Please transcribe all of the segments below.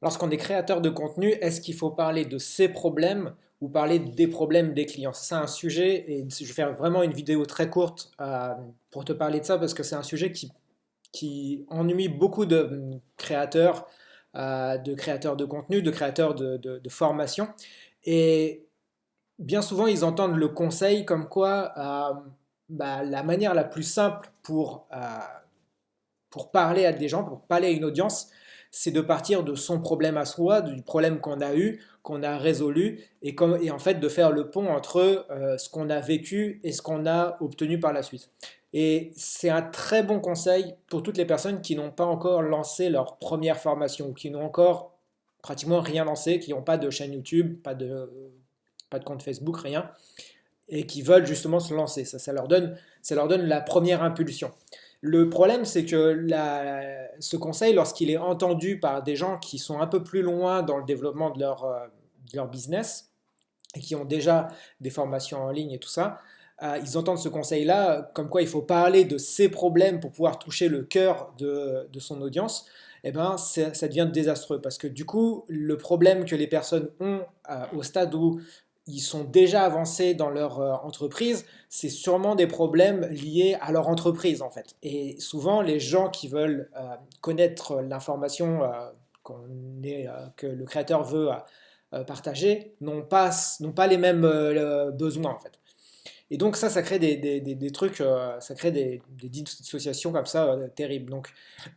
Lorsqu'on est créateur de contenu, est-ce qu'il faut parler de ses problèmes ou parler des problèmes des clients? C'est un sujet, et je vais faire vraiment une vidéo très courte pour te parler de ça, parce que c'est un sujet qui ennuie beaucoup de créateurs de contenu, de créateurs de formation. Et bien souvent, ils entendent le conseil comme quoi la manière la plus simple pour parler à des gens, pour parler à une audience, c'est de partir de son problème à soi, du problème qu'on a eu, qu'on a résolu, et en fait de faire le pont entre ce qu'on a vécu et ce qu'on a obtenu par la suite. Et c'est un très bon conseil pour toutes les personnes qui n'ont pas encore lancé leur première formation, ou qui n'ont encore pratiquement rien lancé, qui n'ont pas de chaîne YouTube, pas de compte Facebook, rien, et qui veulent justement se lancer. Ça leur donne la première impulsion. Le problème, c'est que ce conseil, lorsqu'il est entendu par des gens qui sont un peu plus loin dans le développement de leur business et qui ont déjà des formations en ligne et tout ça, ils entendent ce conseil-là comme quoi il faut parler de ses problèmes pour pouvoir toucher le cœur de son audience. Eh ben, ça devient désastreux parce que du coup, le problème que les personnes ont au stade où ils sont déjà avancés dans leur entreprise, c'est sûrement des problèmes liés à leur entreprise en fait. Et souvent, les gens qui veulent connaître l'information que le créateur veut partager n'ont pas les mêmes besoins en fait. Et donc ça crée des trucs, ça crée des dissociations comme ça terribles. Donc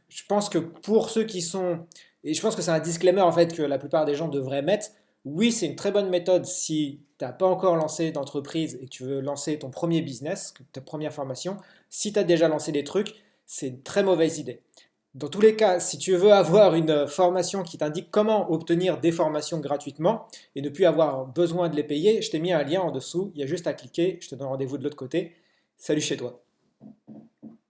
je pense que pour ceux qui sont, et je pense que c'est un disclaimer en fait que la plupart des gens devraient mettre, oui c'est une très bonne méthode si tu n'as pas encore lancé d'entreprise et que tu veux lancer ton premier business, ta première formation. Si tu as déjà lancé des trucs, c'est une très mauvaise idée. Dans tous les cas, si tu veux avoir une formation qui t'indique comment obtenir des formations gratuitement et ne plus avoir besoin de les payer, je t'ai mis un lien en dessous, il y a juste à cliquer, je te donne rendez-vous de l'autre côté. Salut chez toi.